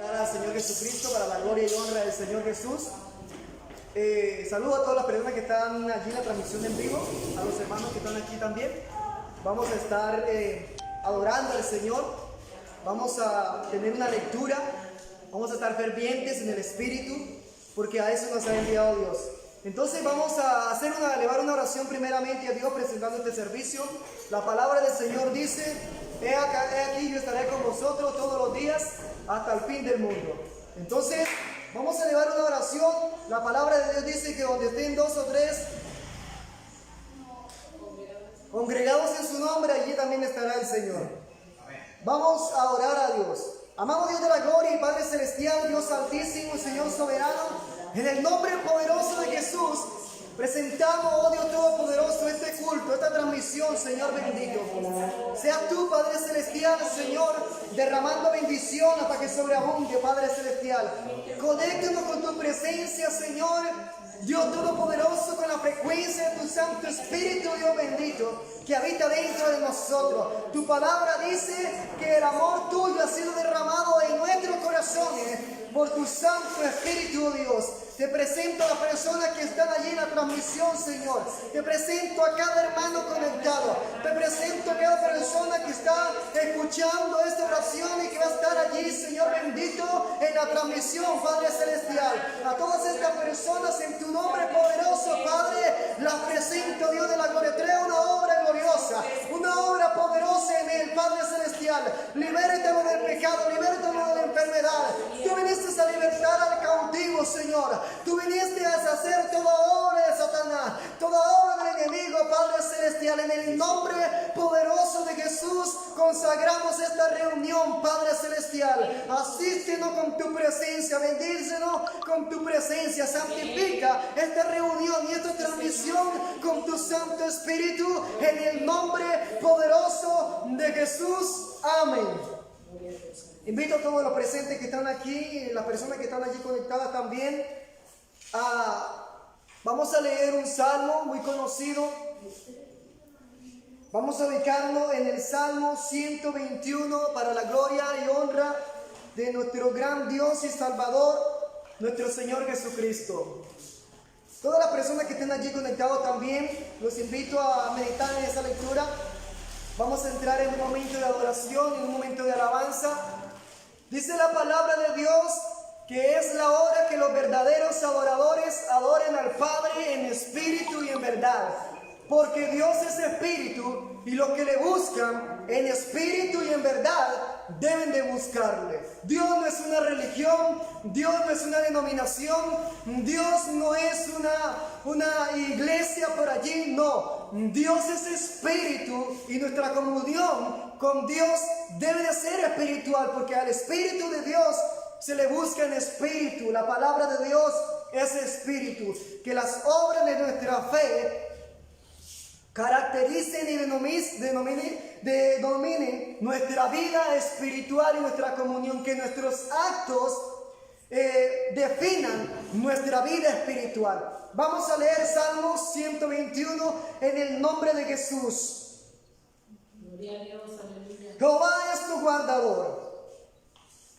Para el Señor Jesucristo, para la gloria y honra del Señor Jesús. Saludo a todas las personas que están allí en la transmisión en vivo, a los hermanos que están aquí también. Vamos a estar adorando al Señor, vamos a tener una lectura, vamos a estar fervientes en el Espíritu, porque a eso nos ha enviado Dios. Entonces vamos a elevar una oración primeramente a Dios presentando este servicio. La palabra del Señor dice: he aquí, yo estaré con vosotros todos los días hasta el fin del mundo. Entonces vamos a elevar una oración. La palabra de Dios dice que donde estén dos o tres congregados en su nombre, allí también estará el Señor. Vamos a orar a Dios. Amado Dios de la gloria y Padre celestial, Dios altísimo, Señor soberano, en el nombre poderoso de Jesús, presentamos, oh Dios todopoderoso, este culto, esta transmisión, Señor bendito. Seas tú, Padre celestial, Señor, derramando bendición hasta que sobreabunde, Padre celestial. Conéctanos con tu presencia, Señor, Dios todopoderoso, con la frecuencia de tu Santo Espíritu, Dios bendito, que habita dentro de nosotros. Tu palabra dice que el amor tuyo ha sido derramado en nuestros corazones por tu Santo Espíritu, oh Dios. Te presento a las personas que están allí en la transmisión, Señor. Te presento a cada hermano conectado. Te presento a cada persona que está escuchando esta oración y que va a estar allí, Señor bendito, en la transmisión, Padre celestial. A todas estas personas en tu nombre poderoso, Padre, las presento, Dios de la gloria. Trae una obra gloriosa, una obra poderosa en el Padre celestial. Libértalo del pecado, libértalo de la enfermedad. Tú viniste a libertar al cautivo, Señor. Tú viniste a deshacer toda obra de Satanás, toda obra del enemigo, Padre celestial. En el nombre poderoso de Jesús consagramos esta reunión, Padre celestial. Asístenos con tu presencia, bendícenos con tu presencia. Santifica esta reunión y esta transmisión con tu Santo Espíritu, en el nombre poderoso de Jesús. Amén. Invito a todos los presentes que están aquí, las personas que están allí conectadas también. Vamos a leer un salmo muy conocido. Vamos a ubicarnos en el Salmo 121 para la gloria y honra de nuestro gran Dios y Salvador, nuestro Señor Jesucristo. Todas las personas que estén allí conectados también, los invito a meditar en esa lectura. Vamos a entrar en un momento de adoración, en un momento de alabanza. Dice la palabra de Dios que es la hora que los verdaderos adoradores adoren al Padre en espíritu y en verdad. Porque Dios es espíritu y los que le buscan en espíritu y en verdad deben de buscarle. Dios no es una religión, Dios no es una denominación, Dios no es una iglesia por allí, no. Dios es espíritu y nuestra comunión con Dios debe de ser espiritual, porque al Espíritu de Dios se le busca en espíritu. La palabra de Dios es espíritu. Que las obras de nuestra fe caractericen y denominen nuestra vida espiritual y nuestra comunión. Que nuestros actos definan nuestra vida espiritual. Vamos a leer Salmos 121 en el nombre de Jesús. Gloria a Dios, aleluya. Jehová es tu guardador.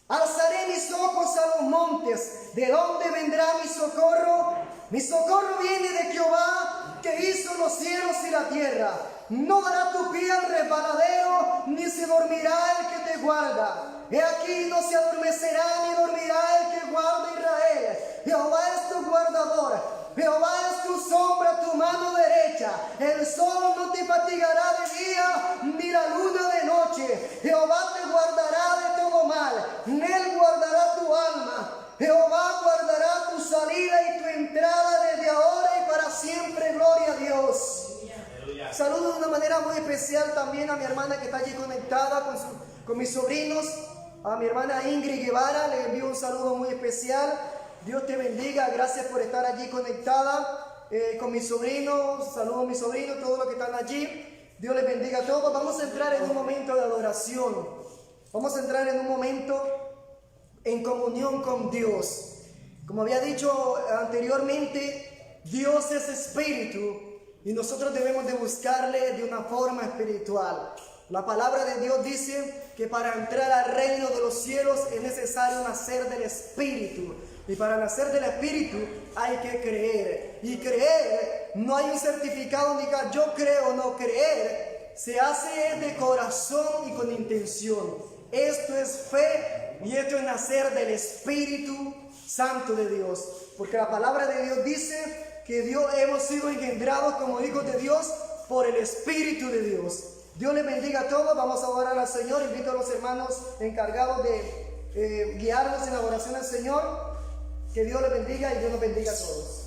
Alzaré mis ojos a los montes. ¿De dónde vendrá mi socorro? Mi socorro viene de Jehová, que hizo los cielos y la tierra. No dará tu pie al resbaladero, ni se dormirá el que te guarda. He aquí no se adormecerá ni dormirá el que guarda Israel. Jehová es tu guardador. Jehová es tu sombra, tu mano derecha. El sol no te fatigará de día, ni la luna de noche. Jehová te guardará de todo mal. Él guardará tu alma. Jehová guardará tu salida y tu entrada desde ahora y para siempre. Gloria a Dios. Aleluya. Saludo de una manera muy especial también a mi hermana que está allí conectada con mis sobrinos. A mi hermana Ingrid Guevara le envío un saludo muy especial. Dios te bendiga, gracias por estar allí conectada con mis sobrinos. Saludos a mis sobrinos, todos los que están allí. Dios les bendiga a todos. Vamos a entrar en un momento de adoración. Vamos a entrar en un momento en comunión con Dios. Como había dicho anteriormente, Dios es espíritu y nosotros debemos de buscarle de una forma espiritual. La palabra de Dios dice que para entrar al reino de los cielos es necesario nacer del Espíritu. Y para nacer del Espíritu hay que creer. Y creer, no hay un certificado que diga yo creo o no. Creer se hace de corazón y con intención. Esto es fe y esto es nacer del Espíritu Santo de Dios. Porque la palabra de Dios dice que hemos sido engendrados como hijos de Dios por el Espíritu de Dios. Dios les bendiga a todos. Vamos a orar al Señor. Invito a los hermanos encargados de guiarnos en la oración al Señor. Que Dios les bendiga y Dios nos bendiga a todos.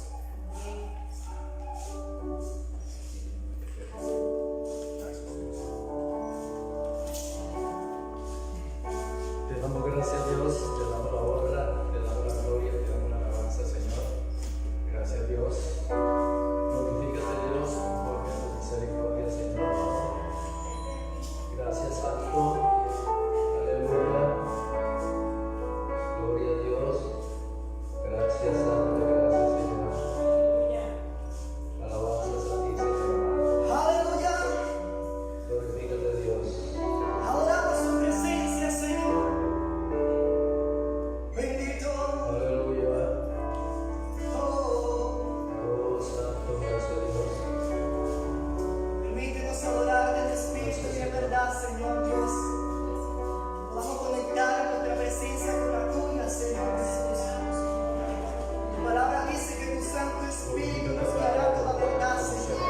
Te damos gracias a Dios, te damos la honra, te damos la gloria, te damos la alabanza, Señor. Gracias Dios. Glorifícate Dios por tu misericordia, Señor. Gracias Santo. Aleluya. Gloria a Dios. Gracias Santo, gracias Señor. Alabanzas a ti, Señor. Aleluya. Glorifícate Dios. Adoramos su presencia, Señor. Bendito. Aleluya. Oh, Oh Santo, gracias Dios. permítenos adorar en espíritu y en verdad, Señor Dios. Podamos conectar nuestra presencia con la tuya, Señor Jesús. Tu palabra dice que tu Santo Espíritu nos guiará toda verdad, Señor.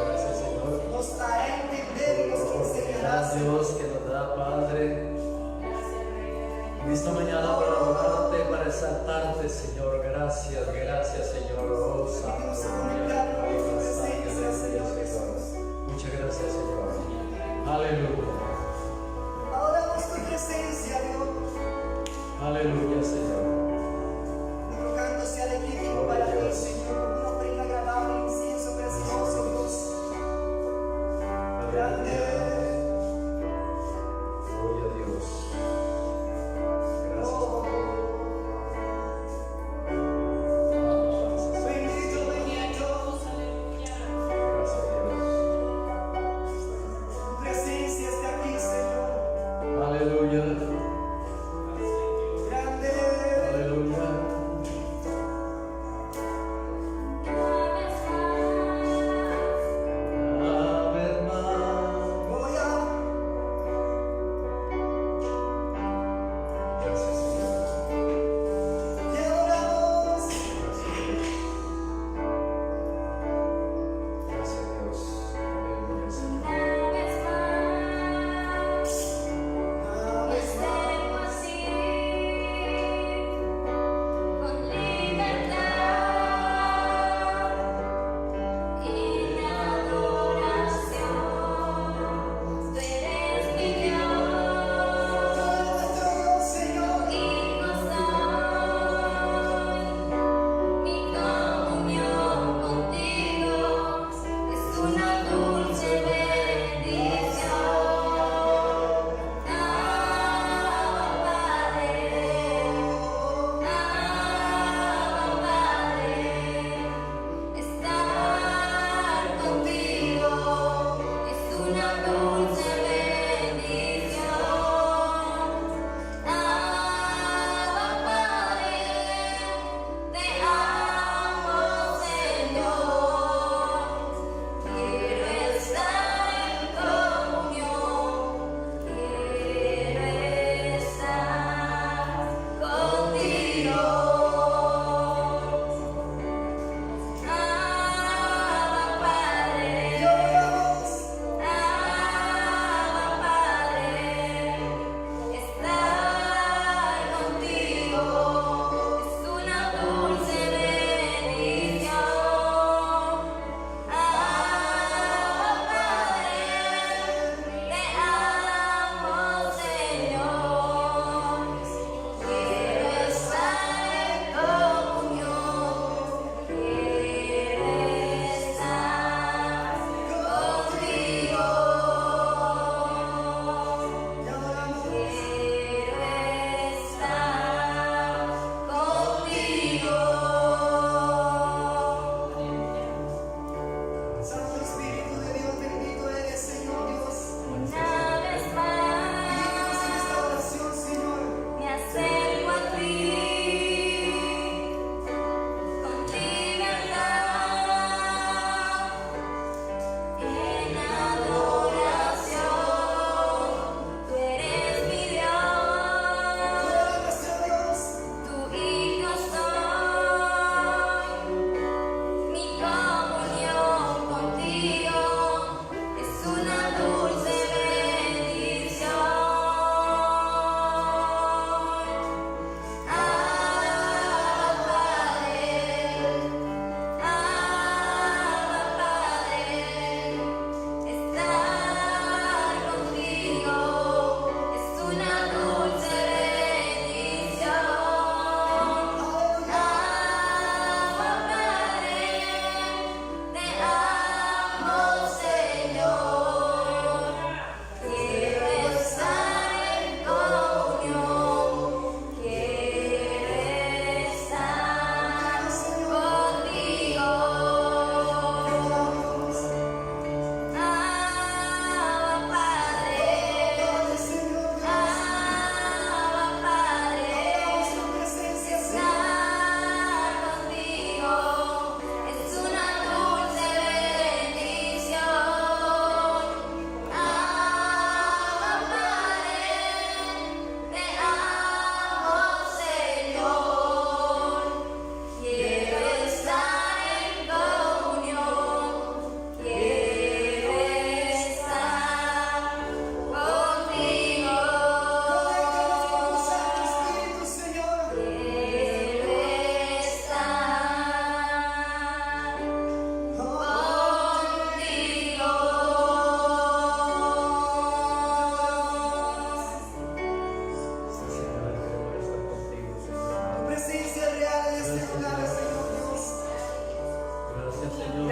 Gracias Señor. Nos hará entender y nos enseñará, Gracias Señor. Dios que nos da Padre en esta mañana para adorarte, para exaltarte, Señor. Gracias, gracias, Señor. Oh, Santo, muchas gracias, Señor. Aleluya, Adoramos tu presencia, Dios. aleluya, Señor. Invocando sea legítimo para ti, Señor, como una ofrenda agradable, incienso precioso, Dios. Grande. Gloria a Dios. Gracias, Alabanzas. Bendito, bendito. Gracias, Dios. Tu presencia está aquí, Señor. Aleluya. Grande.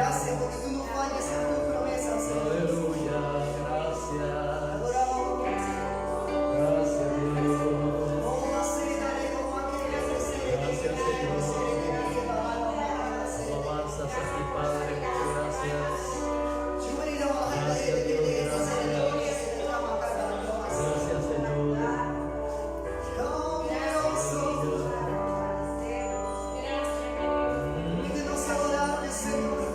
Gracias porque tú no falles en tus promesas, Señor. Aleluya, gracias. Adoramos. Gracias, Dios. Oh, acércate como aquella tercera. Gracias, Señor. Alabanzas a ti, Padre, muchas gracias. Gracias, Dios, gracias. Gracias, Señor. Permítenos adorarte, Señor.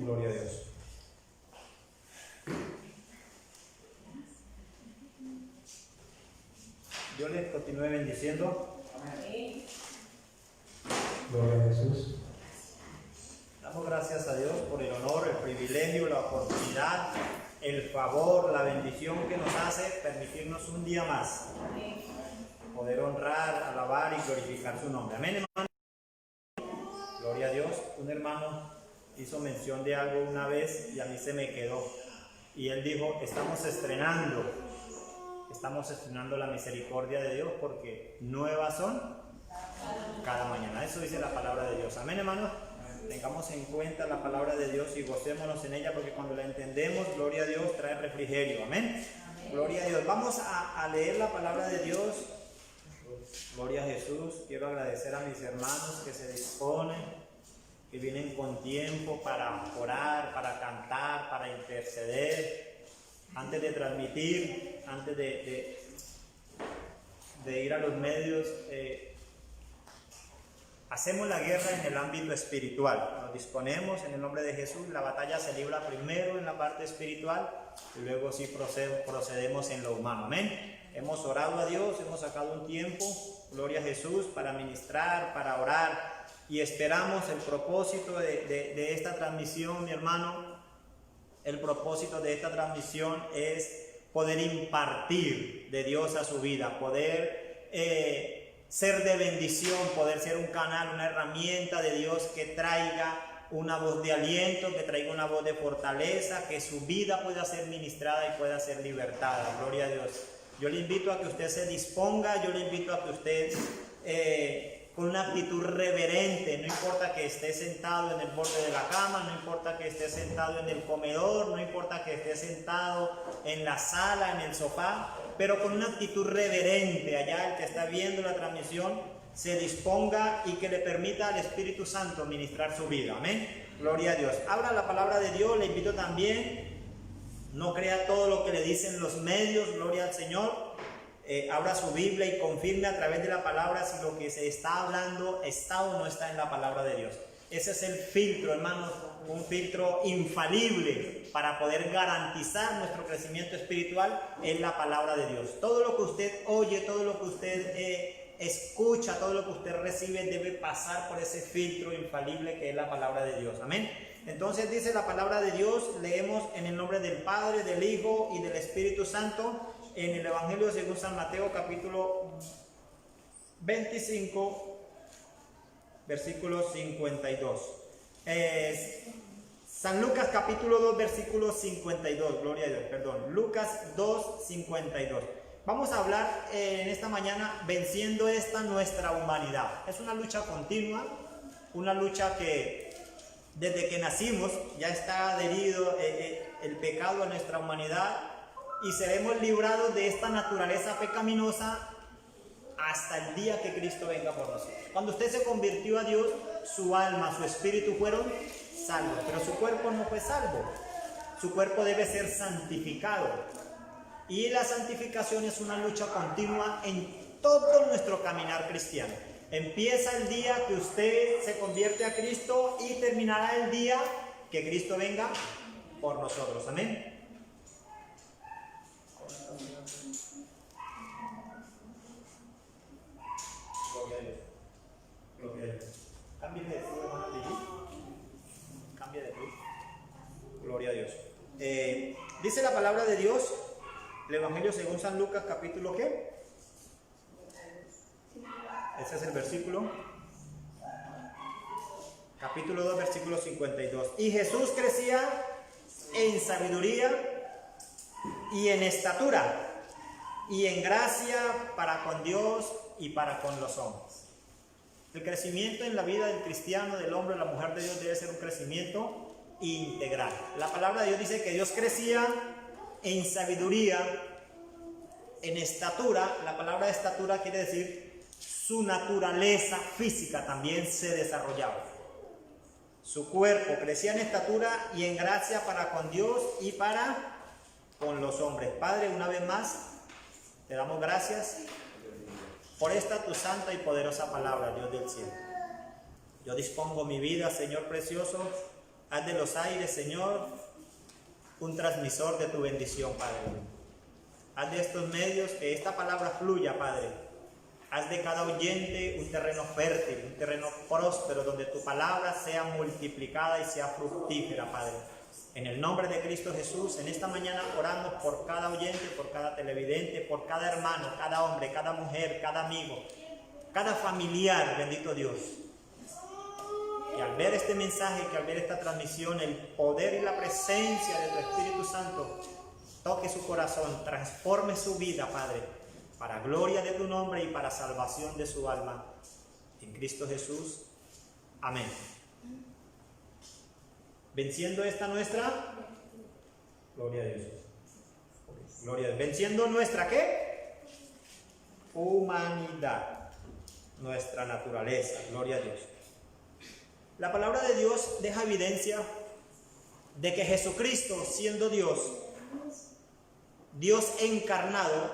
Gloria a Dios. Dios les continúe bendiciendo. Amén. Gloria a Jesús. Damos gracias a Dios por el honor, el privilegio, la oportunidad, el favor, la bendición que nos hace permitirnos un día más poder honrar, alabar y glorificar su nombre. Amén, hermano. Gloria a Dios. Un hermano hizo mención de algo una vez y a mí se me quedó. Y él dijo, estamos estrenando la misericordia de Dios porque nuevas son cada mañana. Eso dice la palabra de Dios. Amén, hermanos. Tengamos en cuenta la palabra de Dios y gocémonos en ella porque cuando la entendemos, gloria a Dios, trae refrigerio. Amén. Gloria a Dios. Vamos a leer la palabra de Dios. Gloria a Jesús. Quiero agradecer a mis hermanos que se disponen, que vienen con tiempo para orar, para cantar, para interceder. Antes de transmitir, antes de ir a los medios, hacemos la guerra en el ámbito espiritual. Nos disponemos en el nombre de Jesús. La batalla se libra primero en la parte espiritual y luego sí procedemos en lo humano. Amén. Hemos orado a Dios, hemos sacado un tiempo, gloria a Jesús, para ministrar, para orar y esperamos el propósito de esta transmisión, mi hermano. El propósito de esta transmisión es poder impartir de Dios a su vida, poder ser de bendición, poder ser un canal, una herramienta de Dios que traiga una voz de aliento, que traiga una voz de fortaleza, que su vida pueda ser ministrada y pueda ser libertada. Gloria a Dios. Yo le invito a que usted se disponga, yo le invito a que usted con una actitud reverente, no importa que esté sentado en el borde de la cama, no importa que esté sentado en el comedor, no importa que esté sentado en la sala, en el sofá, pero con una actitud reverente, allá el que está viendo la transmisión se disponga y que le permita al Espíritu Santo ministrar su vida. Amén. Gloria a Dios. Abra la palabra de Dios, le invito también, no crea todo lo que le dicen los medios, gloria al Señor. Abra su Biblia y confirme a través de la palabra si lo que se está hablando está o no está en la palabra de Dios. Ese es el filtro, hermanos, un filtro infalible para poder garantizar nuestro crecimiento espiritual en la palabra de Dios. Todo lo que usted oye, todo lo que usted escucha, todo lo que usted recibe debe pasar por ese filtro infalible que es la palabra de Dios. Amén. Entonces dice la palabra de Dios, leemos en el nombre del Padre, del Hijo y del Espíritu Santo en el Evangelio según San Mateo capítulo 25 versículo 52. San Lucas capítulo 2 versículo 52, gloria a Dios, perdón, Lucas 2, 52. Vamos a hablar en esta mañana venciendo esta nuestra humanidad. Es una lucha continua, una lucha que desde que nacimos ya está adherido el pecado a nuestra humanidad y seremos librados de esta naturaleza pecaminosa hasta el día que Cristo venga por nosotros. Cuando usted se convirtió a Dios, su alma, su espíritu fueron salvos, pero su cuerpo no fue salvo. Su cuerpo debe ser santificado. Y la santificación es una lucha continua en todo nuestro caminar cristiano. Empieza el día que usted se convierte a Cristo y terminará el día que Cristo venga por nosotros. Amén. Cambie de cruz, hermano Lili. Cambie de cruz. Gloria a Dios. Dice la palabra de Dios, el Evangelio según San Lucas, capítulo ¿qué? Ese es el versículo. Capítulo 2, versículo 52. Y Jesús crecía en sabiduría y en estatura y en gracia para con Dios y para con los hombres. El crecimiento en la vida del cristiano, del hombre, de la mujer de Dios debe ser un crecimiento integral. La palabra de Dios dice que Dios crecía en sabiduría, en estatura. La palabra estatura quiere decir su naturaleza física también se desarrollaba. Su cuerpo crecía en estatura y en gracia para con Dios y para con los hombres. Padre, una vez más, te damos gracias por esta tu santa y poderosa palabra, Dios del cielo. Yo dispongo mi vida, Señor precioso, Haz de los aires, Señor, un transmisor de tu bendición, Padre. Haz de estos medios que esta palabra fluya, Padre. Haz de cada oyente un terreno fértil, un terreno próspero, donde tu palabra sea multiplicada y sea fructífera, Padre. En el nombre de Cristo Jesús, en esta mañana orando por cada oyente, por cada televidente, por cada hermano, cada hombre, cada mujer, cada amigo, cada familiar, bendito Dios. Que al ver este mensaje, que al ver esta transmisión, el poder y la presencia de tu Espíritu Santo toque su corazón, transforme su vida, Padre, para gloria de tu nombre y para salvación de su alma. En Cristo Jesús. Amén. Venciendo esta nuestra, gloria a Dios. Gloria a Dios. Venciendo nuestra, ¿qué? Humanidad. Nuestra naturaleza. Gloria a Dios. La palabra de Dios deja evidencia de que Jesucristo, siendo Dios, Dios encarnado,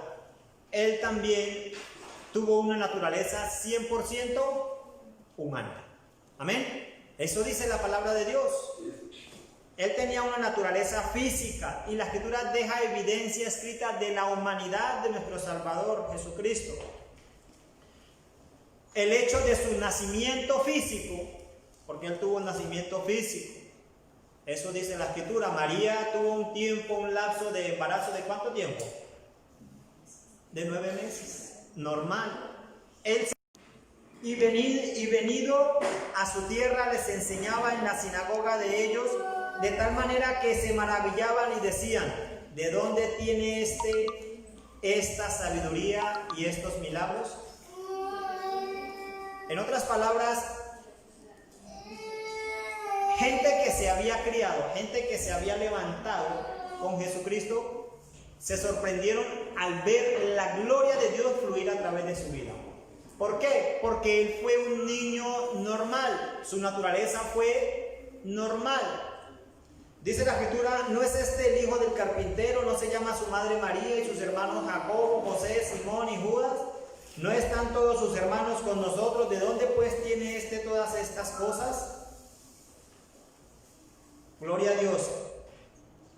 Él también tuvo una naturaleza 100% humana. Amén. Eso dice la palabra de Dios. Él tenía una naturaleza física y la Escritura deja evidencia escrita de la humanidad de nuestro Salvador Jesucristo. El hecho de su nacimiento físico, porque Él tuvo un nacimiento físico. Eso dice la Escritura. María tuvo un lapso de embarazo ¿de cuánto tiempo? De 9 meses. Normal. Él y venido a su tierra les enseñaba en la sinagoga de ellos, de tal manera que se maravillaban y decían: ¿de dónde tiene esta sabiduría y estos milagros? En otras palabras, gente que se había criado, gente que se había levantado con Jesucristo, se sorprendieron al ver la gloria de Dios fluir a través de su vida. ¿Por qué? Porque Él fue un niño normal, su naturaleza fue normal. Dice la Escritura: ¿no es este el hijo del carpintero? ¿No se llama su madre María y sus hermanos Jacobo, José, Simón y Judas? ¿No están todos sus hermanos con nosotros? ¿De dónde pues tiene todas estas cosas? Gloria a Dios.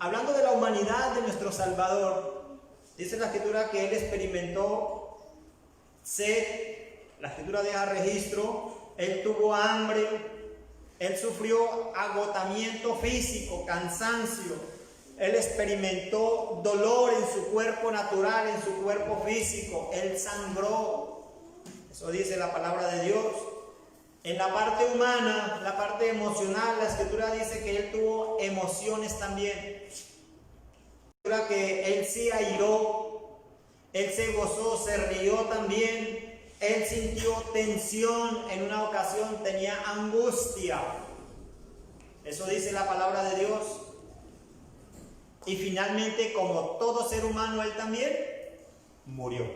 Hablando de la humanidad de nuestro Salvador, dice la Escritura que Él experimentó sed. La Escritura deja registro. Él tuvo hambre. Él sufrió agotamiento físico, cansancio. Él experimentó dolor en su cuerpo natural, en su cuerpo físico. Él sangró. Eso dice la palabra de Dios. En la parte humana, la parte emocional, la Escritura dice que Él tuvo emociones también. La Escritura que Él se airó, Él se gozó, se rió también. Él sintió tensión, en una ocasión tenía angustia. Eso dice la palabra de Dios. Y finalmente, como todo ser humano, Él también murió.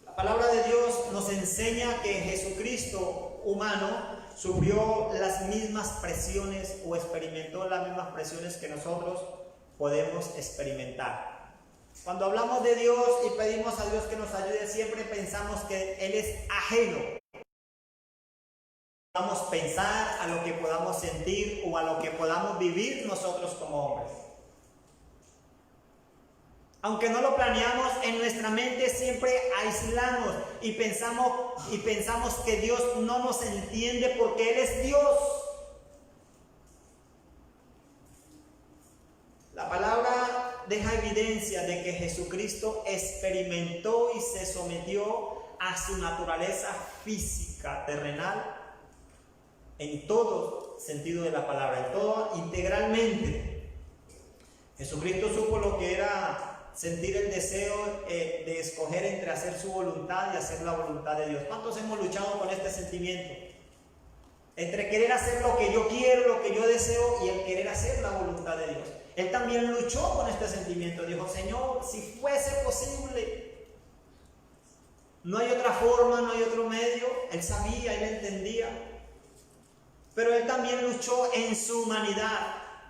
La palabra de Dios nos enseña que Jesucristo humano sufrió las mismas presiones o experimentó las mismas presiones que nosotros podemos experimentar. Cuando hablamos de Dios y pedimos a Dios que nos ayude, siempre pensamos que Él es ajeno. Podamos pensar, a lo que podamos sentir o a lo que podamos vivir nosotros como hombres. Aunque no lo planeamos, en nuestra mente siempre aislamos y pensamos que Dios no nos entiende porque Él es Dios. La palabra deja evidencia de que Jesucristo experimentó y se sometió a su naturaleza física, terrenal, en todo sentido de la palabra, en todo integralmente. Jesucristo supo lo que era sentir el deseo de escoger entre hacer su voluntad y hacer la voluntad de Dios. ¿Cuántos hemos luchado con este sentimiento? Entre querer hacer lo que yo quiero, lo que yo deseo, y el querer hacer la voluntad de Dios. Él también luchó con este sentimiento. Dijo: Señor, si fuese posible. No hay otra forma, no hay otro medio. Él sabía, Él entendía. Pero Él también luchó en su humanidad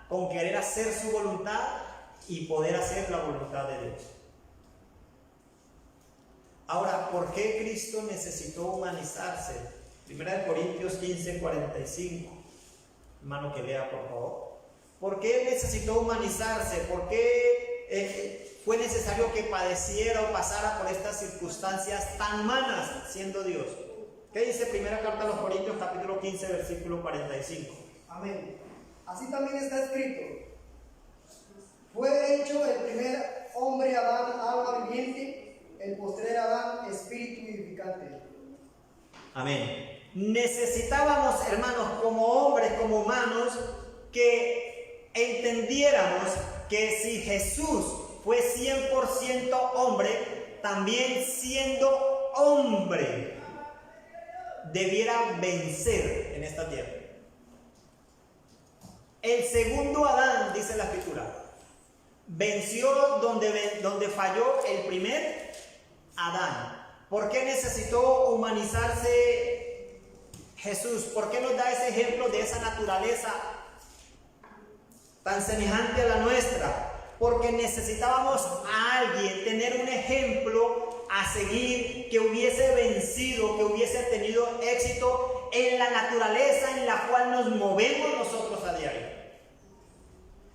con querer hacer su voluntad y poder hacer la voluntad de Dios. Ahora, ¿por qué Cristo necesitó humanizarse? Primera de Corintios 15, 45. Hermano, que lea, por favor. ¿Por qué necesitó humanizarse? ¿Por qué fue necesario que padeciera o pasara por estas circunstancias tan humanas siendo Dios? ¿Qué dice primera carta a los Corintios, capítulo 15, versículo 45? Amén. Así también está escrito: fue hecho el primer hombre Adán alma viviente, el postrer Adán espíritu vivificante. Amén. Necesitábamos, hermanos, como hombres, como humanos, que entendiéramos que si Jesús fue 100% hombre, también siendo hombre, debiera vencer en esta tierra. El segundo Adán, dice la Escritura, venció donde falló el primer Adán. ¿Por qué necesitó humanizarse Jesús? ¿Por qué nos da ese ejemplo de esa naturaleza tan semejante a la nuestra? Porque necesitábamos a alguien, tener un ejemplo a seguir que hubiese vencido, que hubiese tenido éxito en la naturaleza en la cual nos movemos nosotros a diario.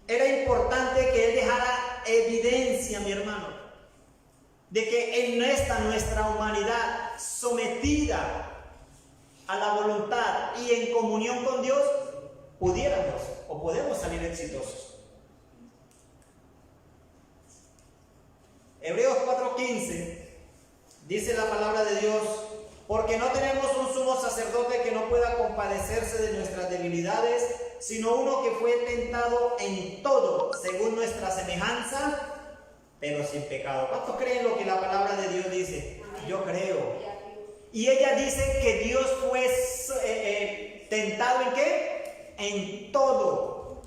Era importante que Él dejara evidencia, mi hermano, de que en nuestra humanidad sometida a la voluntad y en comunión con Dios, pudiéramos o podemos salir exitosos. Hebreos 4:15 dice la palabra de Dios: porque no tenemos un sumo sacerdote que no pueda compadecerse de nuestras debilidades, sino uno que fue tentado en todo según nuestra semejanza, pero sin pecado. ¿Cuántos creen lo que la palabra de Dios dice? Yo creo. Y ella dice que Dios fue tentado ¿en qué? En todo.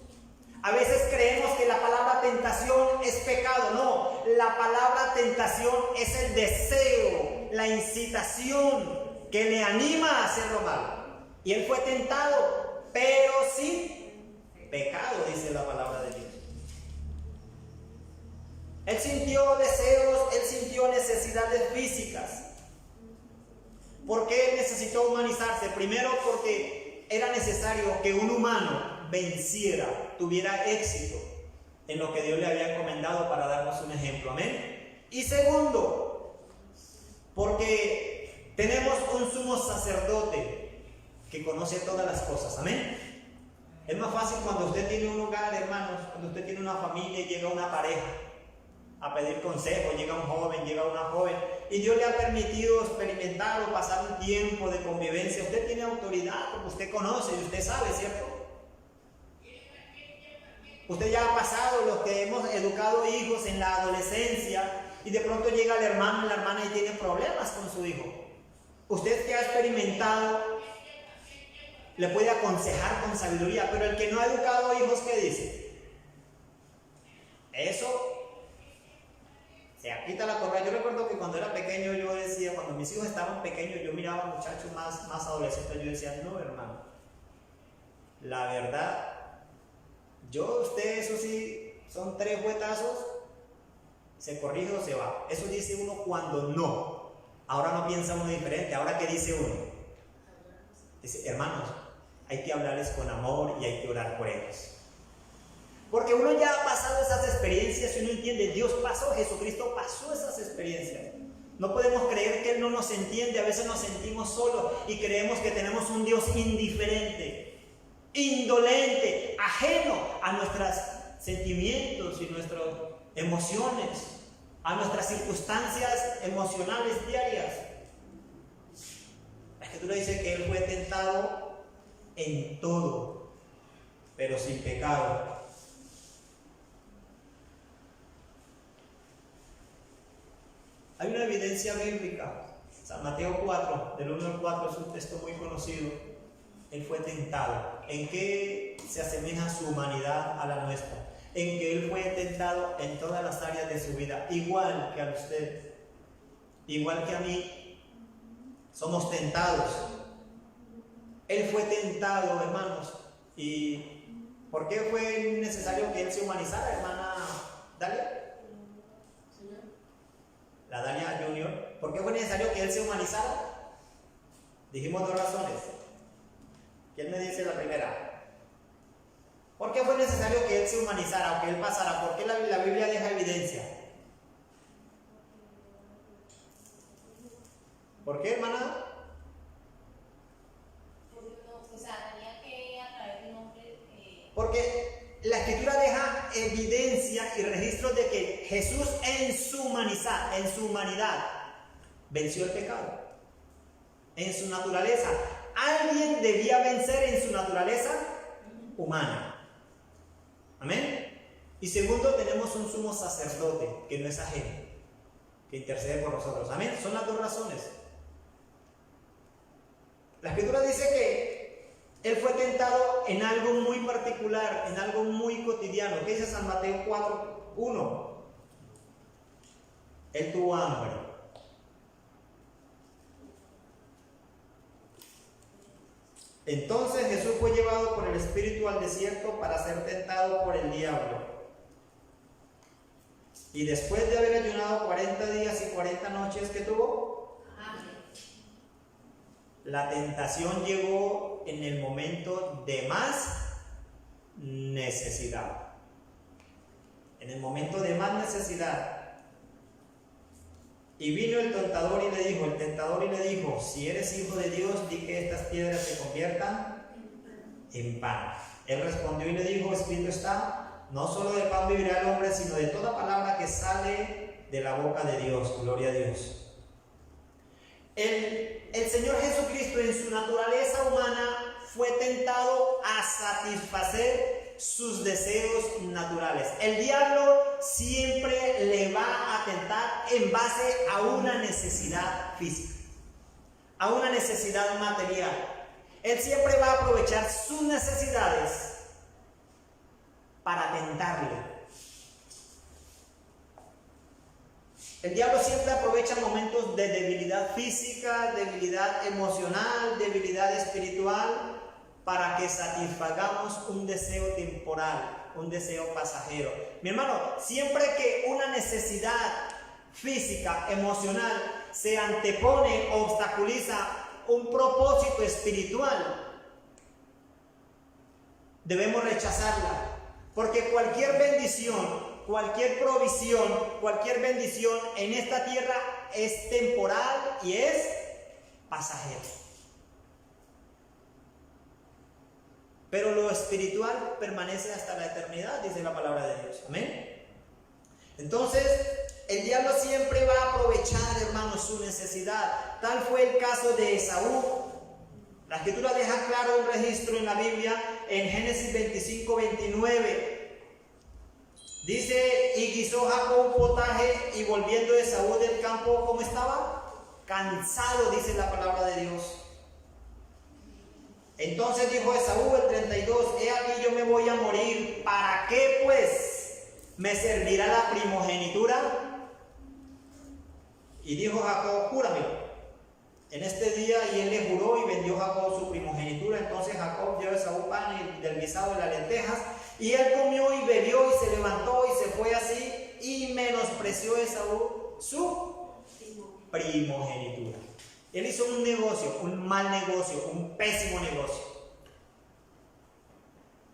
A veces creemos que la palabra tentación es pecado. No, la palabra tentación es el deseo, la incitación que le anima a hacer lo malo. Y Él fue tentado, pero sin pecado, dice la palabra de Dios. Él sintió deseos, Él sintió necesidades físicas. ¿Por qué necesitó humanizarse? Primero, porque era necesario que un humano venciera, tuviera éxito en lo que Dios le había encomendado para darnos un ejemplo. Amén. Y segundo, porque tenemos un sumo sacerdote que conoce todas las cosas. Amén. Es más fácil cuando usted tiene un hogar, hermanos, cuando usted tiene una familia y llega una pareja a pedir consejo, llega un joven, llega una joven, y Dios le ha permitido experimentar o pasar un tiempo de convivencia. Usted tiene autoridad porque usted conoce y usted sabe, ¿cierto? Usted ya ha pasado los que hemos educado hijos en la adolescencia y de pronto llega el hermano y la hermana y tiene problemas con su hijo. Usted que ha experimentado le puede aconsejar con sabiduría, pero el que no ha educado hijos, ¿qué dice? Eso se quita la correa. Yo recuerdo que cuando era pequeño yo decía, cuando mis hijos estaban pequeños, yo miraba a muchachos más adolescentes, yo decía, no, hermano, la verdad, usted, eso sí, son 3 juetazos, se corrige o se va. Eso dice uno cuando no. Ahora no piensa uno diferente. Ahora, ¿qué dice uno? Dice, hermanos, hay que hablarles con amor y hay que orar por ellos. Porque uno ya ha pasado esas experiencias y uno entiende, Dios pasó, Jesucristo pasó esas experiencias. No podemos creer que Él no nos entiende. A veces nos sentimos solos y creemos que tenemos un Dios indiferente, indolente, ajeno a nuestros sentimientos y nuestras emociones, a nuestras circunstancias emocionales diarias. La Escritura dice que Él fue tentado en todo, pero sin pecado. Hay una evidencia bíblica. San Mateo 4, del 1 al 4, es un texto muy conocido. Él fue tentado. ¿En qué se asemeja su humanidad a la nuestra? En que Él fue tentado en todas las áreas de su vida, igual que a usted, igual que a mí. Somos tentados. Él fue tentado, hermanos. ¿Y por qué fue necesario que Él se humanizara, hermana Dalia? La Dalia Junior. ¿Por qué fue necesario que Él se humanizara? Dijimos 2 razones. ¿Quién me dice la primera? ¿Por qué fue necesario que Él se humanizara o que Él pasara? ¿Por qué la Biblia deja evidencia? ¿Por qué, hermana? O sea, tenía que a través de un hombre. Porque la Escritura deja evidencia y registros de que Jesús en su humanidad, venció el pecado. En su naturaleza. Alguien debía vencer en su naturaleza humana. Amén. Y segundo, tenemos un sumo sacerdote que no es ajeno, que intercede por nosotros. Amén. Son las 2 razones. La Escritura dice que Él fue tentado en algo muy particular, en algo muy cotidiano. ¿Qué dice San Mateo 4:1? Él tuvo hambre. Entonces Jesús fue llevado por el Espíritu al desierto para ser tentado por el diablo. Y después de haber ayunado 40 días y 40 noches, ¿qué tuvo? La tentación llegó en el momento de más necesidad. En el momento de más necesidad. Y vino el tentador y le dijo, si eres hijo de Dios, di que estas piedras se conviertan en pan. Él respondió y le dijo, escrito está, no solo de pan vivirá el hombre, sino de toda palabra que sale de la boca de Dios. Gloria a Dios. El Señor Jesucristo en su naturaleza humana fue tentado a satisfacer sus deseos naturales. El diablo siempre le va a tentar en base a una necesidad física, a una necesidad material. Él siempre va a aprovechar sus necesidades para tentarle. El diablo siempre aprovecha momentos de debilidad física, debilidad emocional, debilidad espiritual, para que satisfagamos un deseo temporal, un deseo pasajero. Mi hermano, siempre que una necesidad física, emocional, se antepone o obstaculiza un propósito espiritual, debemos rechazarla. Porque cualquier bendición, cualquier provisión, cualquier bendición en esta tierra es temporal y es pasajero. Pero lo espiritual permanece hasta la eternidad, dice la palabra de Dios. Amén. Entonces, el diablo siempre va a aprovechar, hermanos, su necesidad. Tal fue el caso de Esaú. La Escritura deja claro un registro en la Biblia, en Génesis 25:29. Dice, y guisó Jacob un potaje, y volviendo Esaú del campo, ¿cómo estaba? Cansado, dice la palabra de Dios. Entonces dijo Esaú, el 32, he aquí yo me voy a morir, ¿para qué pues me servirá la primogenitura? Y dijo Jacob, júramelo en este día, y él le juró, y vendió Jacob su primogenitura. Entonces Jacob dio a Esaú pan del guisado de las lentejas, y él comió y bebió, y se levantó y se fue así, y menospreció Esaú su primogenitura. Él hizo un negocio, un mal negocio, un pésimo negocio.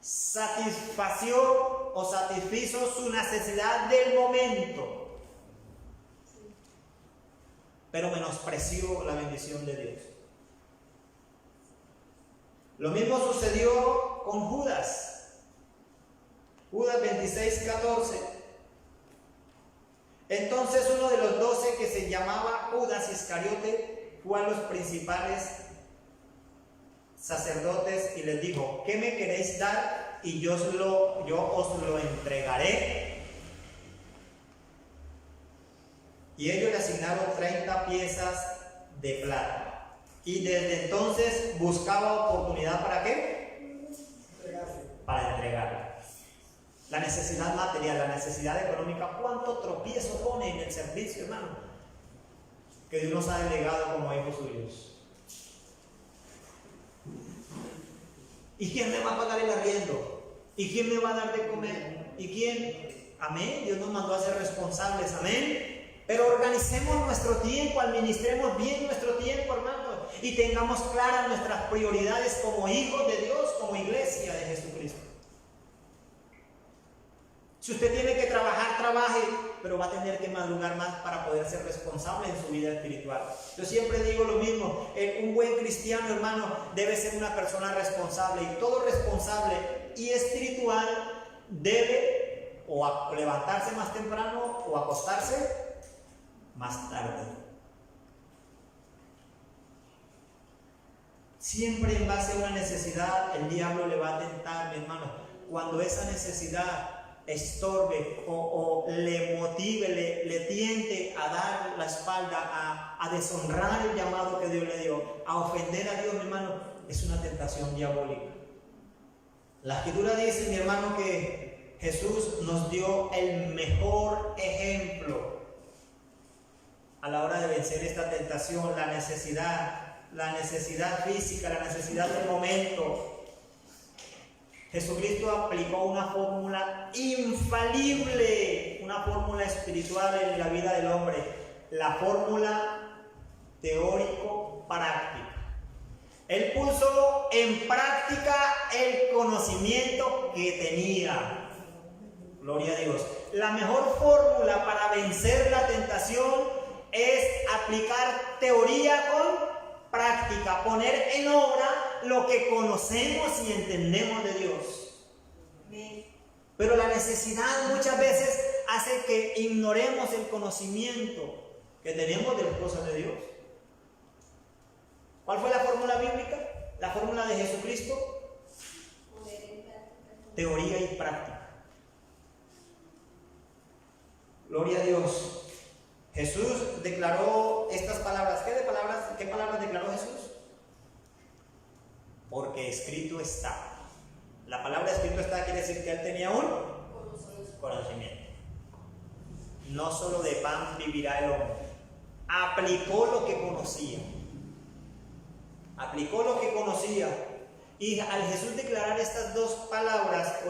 Satisfació o satisfizo su necesidad del momento, pero menospreció la bendición de Dios. Lo mismo sucedió con Judas. Judas 26:14. Entonces uno de los 12, que se llamaba Judas Iscariote, fue a los principales sacerdotes y les dijo, ¿qué me queréis dar? Y yo os lo entregaré. Y ellos le asignaron 30 piezas de plata. Y desde entonces buscaba oportunidad, ¿para qué? Para entregarla. La necesidad material, la necesidad económica, ¿cuánto tropiezo pone en el servicio, hermano? Que Dios nos ha delegado como hijos suyos. ¿Y quién me va a pagar el arriendo? ¿Y quién me va a dar de comer? ¿Y quién? Amén. Dios nos mandó a ser responsables. Amén. Pero organicemos nuestro tiempo, administremos bien nuestro tiempo, hermano. y tengamos claras nuestras prioridades como hijos de Dios, como iglesia de Jesucristo. Si usted tiene que trabajar, trabaje, pero va a tener que madrugar más para poder ser responsable en su vida espiritual. Yo siempre digo lo mismo, un buen cristiano, hermano, debe ser una persona responsable, y todo responsable y espiritual debe o levantarse más temprano o acostarse más tarde. Siempre en base a una necesidad, el diablo le va a tentar, mi hermano. Cuando esa necesidad estorbe o le motive, le tiente a dar la espalda, a deshonrar el llamado que Dios le dio, a ofender a Dios, mi hermano, es una tentación diabólica. La Escritura dice, mi hermano, que Jesús nos dio el mejor ejemplo a la hora de vencer esta tentación, la necesidad física, la necesidad del momento. Jesucristo aplicó una fórmula infalible, una fórmula espiritual en la vida del hombre, la fórmula teórico-práctica. Él puso en práctica el conocimiento que tenía. Gloria a Dios. La mejor fórmula para vencer la tentación es aplicar teoría con práctica, poner en obra lo que conocemos y entendemos de Dios. Pero la necesidad muchas veces hace que ignoremos el conocimiento que tenemos de las cosas de Dios. ¿Cuál fue la fórmula bíblica? La fórmula de Jesucristo. Teoría y práctica. Gloria a Dios. Jesús declaró estas palabras. ¿Qué palabras declaró Jesús? Porque escrito está. La palabra escrito está quiere decir que él tenía un conocimiento. No solo de pan vivirá el hombre. Aplicó lo que conocía. Aplicó lo que conocía. Y al Jesús declarar estas dos palabras,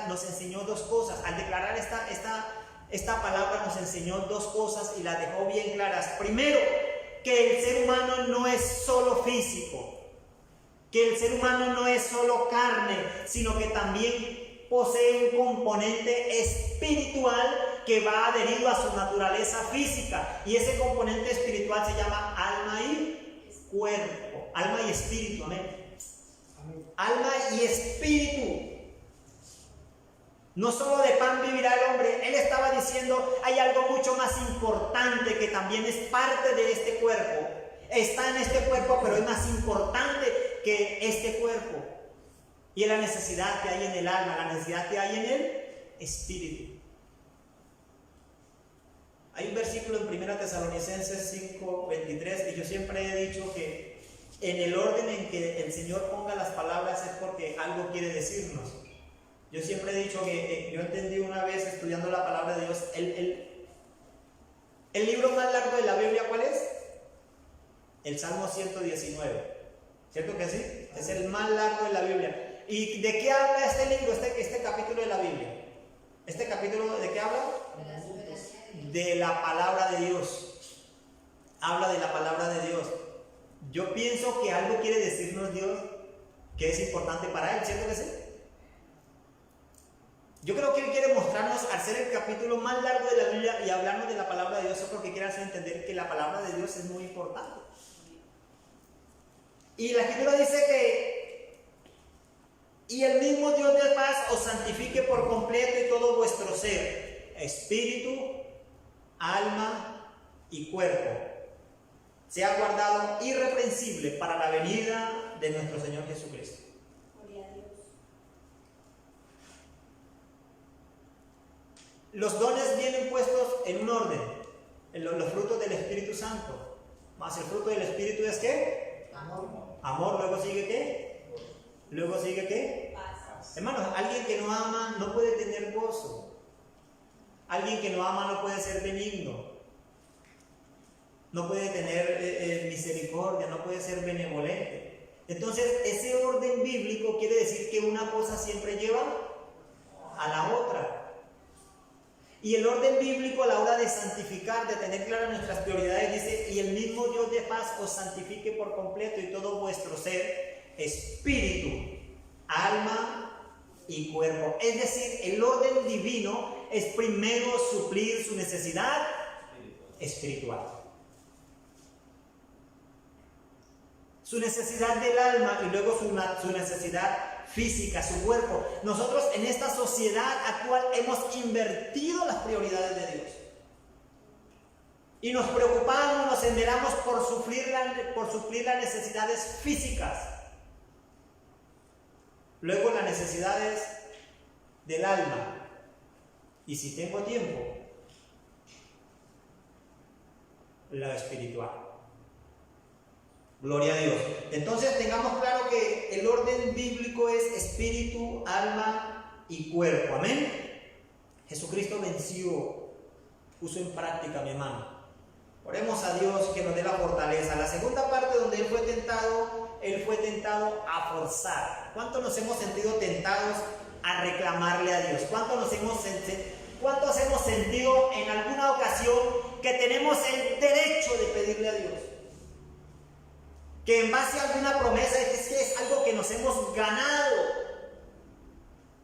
nos enseñó dos cosas. Al declarar esta palabra nos enseñó dos cosas y las dejó bien claras. Primero, que el ser humano no es solo físico, que el ser humano no es solo carne, sino que también posee un componente espiritual que va adherido a su naturaleza física, y ese componente espiritual se llama alma y cuerpo, alma y espíritu, amén. Alma y espíritu. No solo de pan vivirá el hombre. Él estaba diciendo, hay algo mucho más importante que también es parte de este cuerpo. Está en este cuerpo, pero es más importante que este cuerpo. Y es la necesidad que hay en el alma, la necesidad que hay en el espíritu. Hay un versículo en 1 Tesalonicenses 5:23, y yo siempre he dicho que en el orden en que el Señor ponga las palabras es porque algo quiere decirnos. Yo siempre he dicho que yo entendí una vez estudiando la palabra de Dios, el libro más largo de la Biblia, ¿cuál es? El Salmo 119. ¿Cierto que sí? Es el más largo de la Biblia. ¿Y de qué habla este libro, este capítulo de la Biblia? ¿Este capítulo de qué habla? De la palabra de Dios. Habla de la palabra de Dios. Yo pienso que algo quiere decirnos Dios que es importante para Él, ¿cierto que sí? Yo creo que Él quiere mostrarnos, al ser el capítulo más largo de la Biblia y hablarnos de la palabra de Dios, yo creo que quiere hacer entender que la palabra de Dios es muy importante. Y la Escritura dice que y el mismo Dios de paz os santifique por completo y todo vuestro ser, espíritu, alma y cuerpo, sea guardado irreprensible para la venida de nuestro Señor Jesucristo. Los dones vienen puestos en un orden, los frutos del Espíritu Santo. Más el fruto del Espíritu es ¿qué? Amor. Luego sigue ¿qué? Luego sigue ¿qué? Paz. Hermanos, alguien que no ama no puede tener gozo. Alguien que no ama no puede ser benigno. No puede tener misericordia, no puede ser benevolente. Entonces, ese orden bíblico quiere decir que una cosa siempre lleva a la otra. Y el orden bíblico a la hora de santificar, de tener claras nuestras prioridades, dice: y el mismo Dios de paz os santifique por completo y todo vuestro ser, espíritu, alma y cuerpo. Es decir, el orden divino es primero suplir su necesidad espiritual. Su necesidad del alma y luego su necesidad física, su cuerpo. Nosotros en esta sociedad actual hemos invertido las prioridades de Dios. Y nos preocupamos, nos enveramos por suplir las necesidades físicas. Luego las necesidades del alma. Y si tengo tiempo, la espiritual. Gloria a Dios. Entonces tengamos claro que el orden bíblico es espíritu, alma y cuerpo. Amén. Jesucristo venció, puso en práctica, mi hermano. Oremos a Dios que nos dé la fortaleza. La segunda parte donde Él fue tentado a forzar. ¿Cuántos nos hemos sentido tentados a reclamarle a Dios? ¿Cuántos hemos sentido en alguna ocasión que tenemos el derecho de pedirle a Dios? Que en base a alguna promesa es que es algo que nos hemos ganado.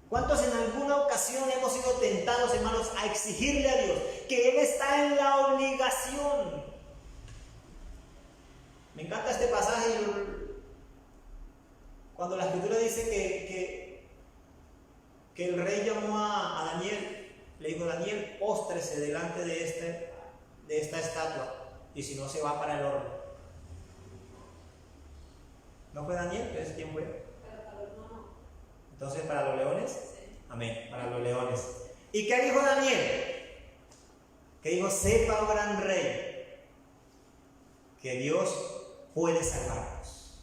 ¿Cuántos en alguna ocasión hemos sido tentados, hermanos, a exigirle a Dios que Él está en la obligación? Me encanta este pasaje cuando la Escritura dice que el rey llamó a Daniel, le dijo: Daniel, póstrese delante de esta estatua, y si no se va para el horno. ¿No fue Daniel? ¿Entonces quién fue? Entonces, ¿para los leones? Amén, para los leones. ¿Y qué dijo Daniel? Que dijo: sepa, oh gran rey, que Dios puede salvarnos.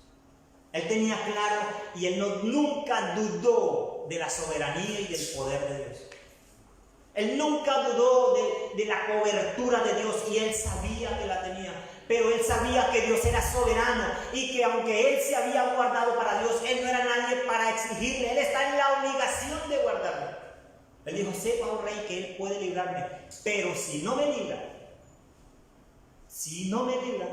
Él tenía claro y él nunca dudó de la soberanía y del poder de Dios. Él nunca dudó de la cobertura de Dios, y él sabía que la tenía. Pero él sabía que Dios era soberano y que aunque él se había guardado para Dios, él no era nadie para exigirle. Él está en la obligación de guardarlo. Él dijo: sepa, oh rey, que Él puede librarme. Pero si no me libra,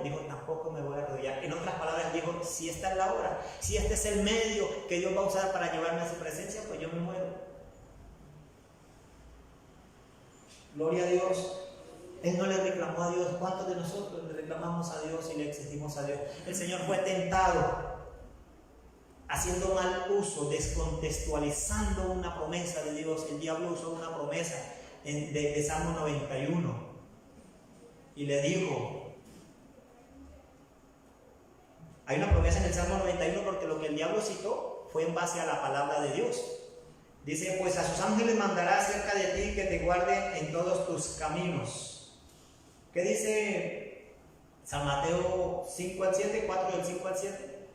dijo, tampoco me voy a arrodillar. En otras palabras, dijo: si esta es la hora, si este es el medio que Dios va a usar para llevarme a su presencia, pues yo me muero. Gloria a Dios. Él no le reclamó a Dios. ¿Cuántos de nosotros le reclamamos a Dios y le exigimos a Dios? El Señor fue tentado haciendo mal uso, descontextualizando una promesa de Dios. El diablo usó una promesa de Salmo 91 y le dijo, hay una promesa en el Salmo 91 porque lo que el diablo citó fue en base a la palabra de Dios. Dice: pues a sus ángeles mandará cerca de ti que te guarden en todos tus caminos. ¿Qué dice San Mateo 5 al 7, 4 del 5 al 7?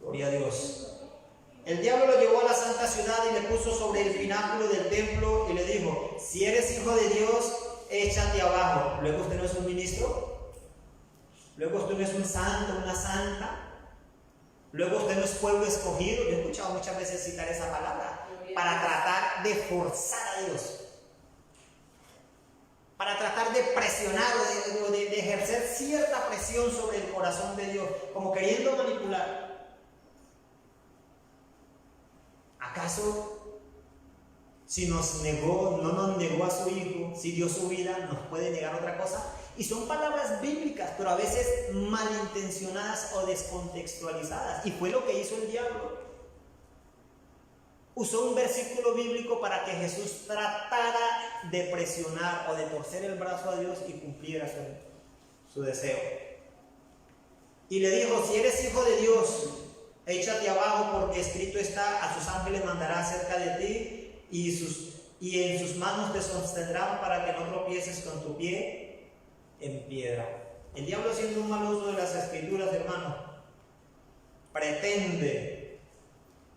Gloria a Dios. El diablo lo llevó a la santa ciudad y le puso sobre el pináculo del templo y le dijo: si eres hijo de Dios, échate abajo. Luego usted no es un ministro, luego usted no es un santo, una santa, luego usted no es pueblo escogido. Yo he escuchado muchas veces citar esa palabra para tratar de forzar a Dios, para tratar de presionar o de ejercer cierta presión sobre el corazón de Dios, como queriendo manipular. ¿Acaso si no nos negó a su Hijo, si dio su vida, nos puede negar otra cosa? Y son palabras bíblicas, pero a veces malintencionadas o descontextualizadas. Y fue lo que hizo el diablo. Usó un versículo bíblico para que Jesús tratara de presionar o de torcer el brazo a Dios y cumpliera su deseo. Y le dijo: si eres hijo de Dios, échate abajo, porque escrito está: a sus ángeles mandará cerca de ti y en sus manos te sostendrán para que no tropieces con tu pie en piedra. El diablo, haciendo un mal uso de las escrituras, hermano, pretende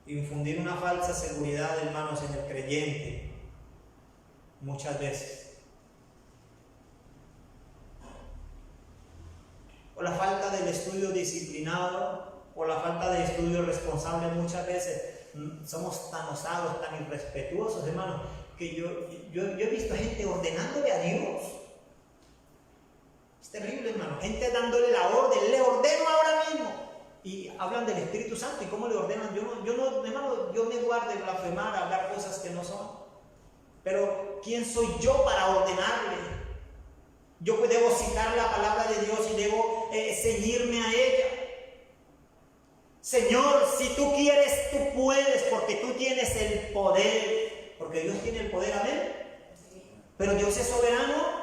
infundir una falsa seguridad, hermanos, en el creyente muchas veces. O la falta del estudio disciplinado, o la falta de estudio responsable muchas veces somos tan osados, tan irrespetuosos, hermano, que yo he visto gente ordenándole a Dios. Es terrible, hermano. Gente dándole la orden, le ordeno ahora mismo. Y hablan del Espíritu Santo y cómo le ordenan. Yo no, hermano, yo me guardo de blasfemar, hablar cosas que no son. Pero ¿quién soy yo para ordenarle? Yo debo citar la palabra de Dios y debo ceñirme a ella. Señor, si tú quieres, tú puedes, porque tú tienes el poder. Porque Dios tiene el poder, amén. Pero Dios es soberano.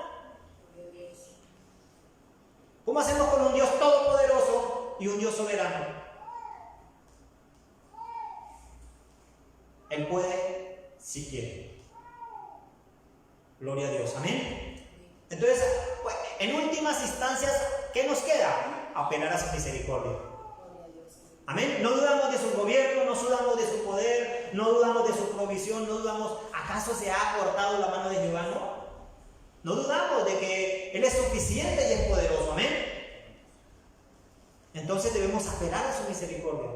¿Cómo hacemos con un Dios todopoderoso y un Dios soberano? Él puede si quiere. Gloria a Dios, amén. Entonces, pues, en últimas instancias, ¿qué nos queda? Apelar a su misericordia. Amén. No dudamos de su gobierno, no dudamos de su poder, no dudamos de su provisión, no dudamos, ¿acaso se ha cortado la mano de Jehová? No. No dudamos de que Él es suficiente y es poderoso, amén. Entonces debemos apelar a su misericordia.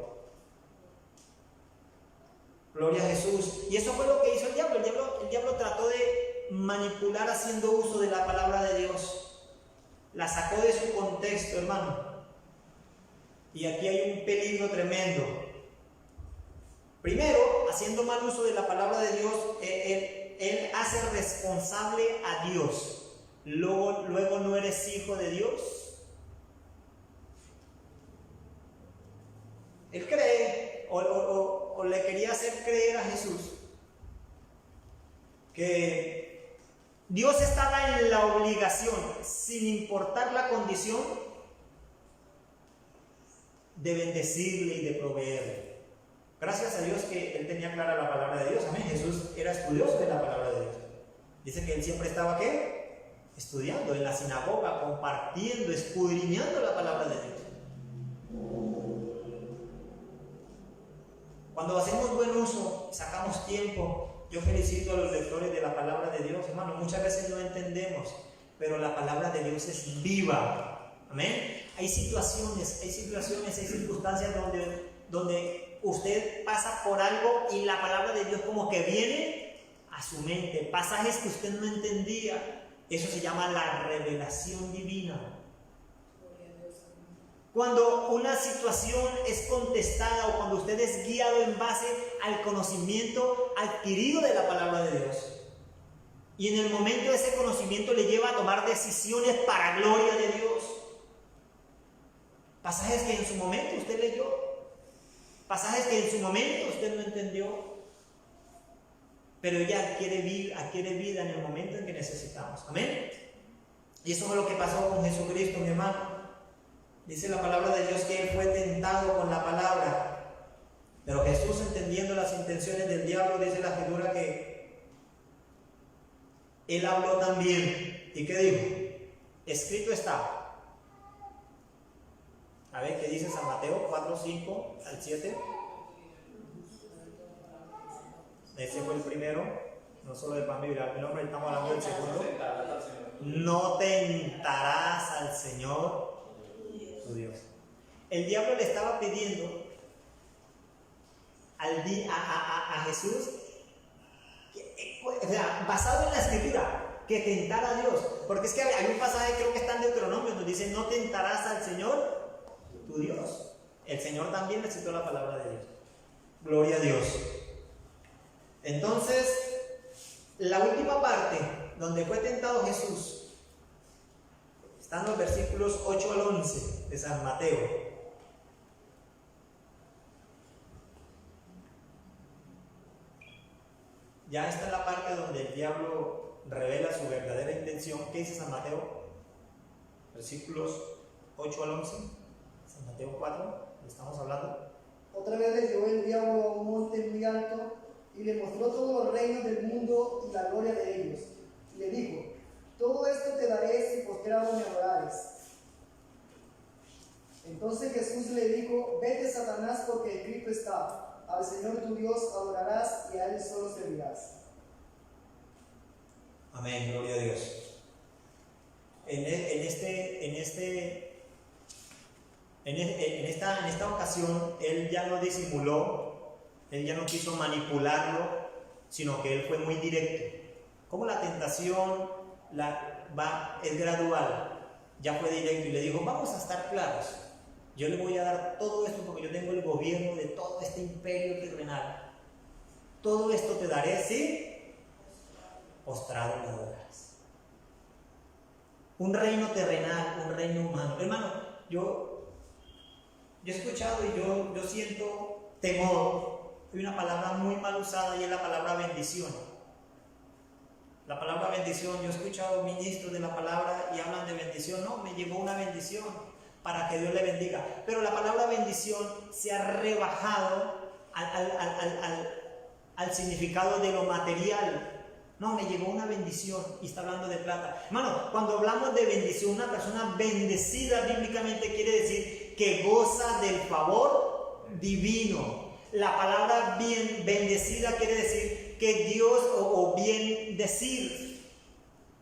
Gloria a Jesús. Y eso fue lo que hizo el diablo. El diablo trató de manipular haciendo uso de la palabra de Dios. La sacó de su contexto, hermano. Y aquí hay un peligro tremendo. Primero, haciendo mal uso de la palabra de Dios, él hace responsable a Dios. Luego no eres hijo de Dios. Él cree, o le quería hacer creer a Jesús, que Dios estaba en la obligación, sin importar la condición, de bendecirle y de proveerle. Gracias a Dios que él tenía clara la palabra de Dios. Amén. Jesús era estudioso de la palabra de Dios. Dice que él siempre estaba, ¿qué? Estudiando en la sinagoga, compartiendo, escudriñando la palabra de Dios. Cuando hacemos buen uso, sacamos tiempo. Yo felicito a los lectores de la palabra de Dios, hermano. Muchas veces no entendemos, pero la palabra de Dios es viva. Amén. Hay situaciones, hay circunstancias donde usted pasa por algo y la palabra de Dios como que viene a su mente. Pasajes que usted no entendía. Eso se llama la revelación divina. Cuando una situación es contestada o cuando usted es guiado en base al conocimiento adquirido de la palabra de Dios. Y en el momento de ese conocimiento le lleva a tomar decisiones para gloria de Dios. Pasajes que en su momento usted leyó. Pasajes que en su momento usted no entendió. Pero ella adquiere vida en el momento en que necesitamos. Amén. Y eso fue lo que pasó con Jesucristo, mi hermano. Dice la palabra de Dios que Él fue tentado con la palabra. Pero Jesús, entendiendo las intenciones del diablo, dice la Escritura que Él habló también. ¿Y qué dijo? Escrito está. A ver, ¿qué dice San Mateo 4, 5 al 7? Ese fue el primero, no solo de pan vivirá el hombre, estamos hablando del segundo. No tentarás al Señor tu Dios. El diablo le estaba pidiendo a Jesús, o sea, basado en la Escritura, que tentara a Dios. Porque es que hay un pasaje, creo que está en Deuteronomio, donde dice: no tentarás al Señor tu Dios. El Señor también necesitó la palabra de Dios. Gloria a Dios. Entonces, la última parte donde fue tentado Jesús están los versículos 8 al 11 de San Mateo. Ya está la parte donde el diablo revela su verdadera intención. ¿Qué dice San Mateo? Versículos 8 al 11. San Mateo 4, estamos hablando. Otra vez le llevó el diablo a un monte muy alto y le mostró todos los reinos del mundo y la gloria de ellos. Y le dijo: todo esto te daré si postrado me adorares. Entonces Jesús le dijo: vete, Satanás, porque escrito está: al Señor tu Dios adorarás y a Él solo servirás. Amén, gloria a Dios. En esta ocasión, Él ya no disimuló Él ya no quiso manipularlo, sino que Él fue muy directo. Como la tentación es gradual, ya fue directo y le dijo, vamos a estar claros. Yo le voy a dar todo esto porque yo tengo el gobierno de todo este imperio terrenal. Todo esto te daré si postrado me adorarás. Un reino terrenal, un reino humano. Hermano, yo he escuchado y yo siento temor. Hay una palabra muy mal usada y es la palabra bendición. La palabra bendición, yo he escuchado ministros de la palabra y hablan de bendición. No, me llegó una bendición para que Dios le bendiga. Pero la palabra bendición se ha rebajado al significado de lo material. No, me llegó una bendición y está hablando de plata. Hermano, cuando hablamos de bendición, una persona bendecida bíblicamente quiere decir que goza del favor divino. La palabra bien bendecida quiere decir que Dios o bien decir.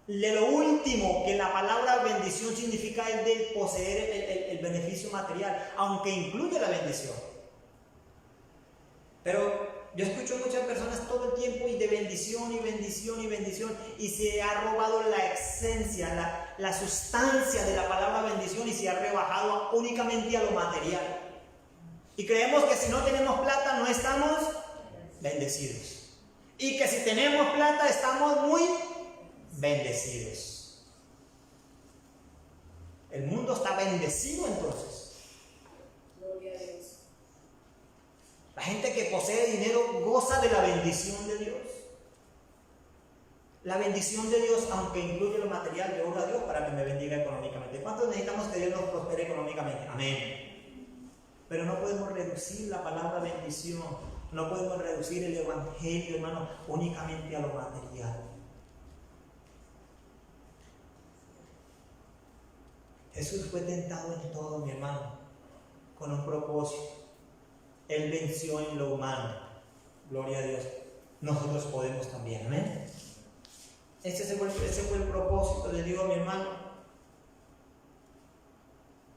Lo último que la palabra bendición significa es de poseer el beneficio material, aunque incluye la bendición. Pero yo escucho muchas personas todo el tiempo y de bendición y bendición y bendición, y se ha robado la esencia, la sustancia de la palabra bendición y se ha rebajado únicamente a lo material. Y creemos que si no tenemos plata no estamos bendecidos. Y que si tenemos plata estamos muy bendecidos. El mundo está bendecido entonces. Gloria a Dios. La gente que posee dinero goza de la bendición de Dios. La bendición de Dios, aunque incluye lo material, yo oro a Dios para que me bendiga económicamente. ¿Cuántos necesitamos que Dios nos prospere económicamente? Amén. Pero no podemos reducir la palabra bendición, no podemos reducir el evangelio, hermano, únicamente a lo material. Jesús fue tentado en todo, mi hermano, con un propósito. Él venció en lo humano. Gloria a Dios. Nosotros podemos también. Amén. Ese fue el propósito de Dios, mi hermano.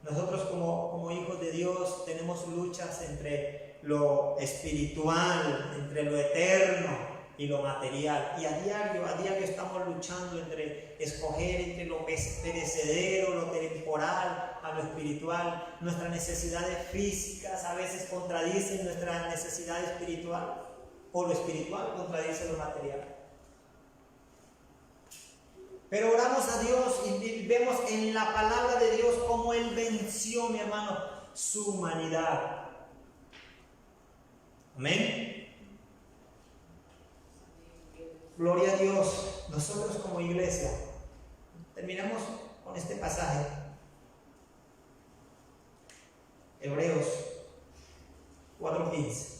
Nosotros como hijos de Dios tenemos luchas entre lo espiritual, entre lo eterno y lo material. Y a diario estamos luchando entre escoger entre lo perecedero, lo temporal, a lo espiritual. Nuestras necesidades físicas a veces contradicen nuestra necesidad espiritual, o lo espiritual contradice lo material. Pero oramos a Dios y vemos en la palabra de Dios cómo Él venció, mi hermano, su humanidad. Amén. Gloria a Dios. Nosotros como iglesia, terminamos con este pasaje. Hebreos 4:15.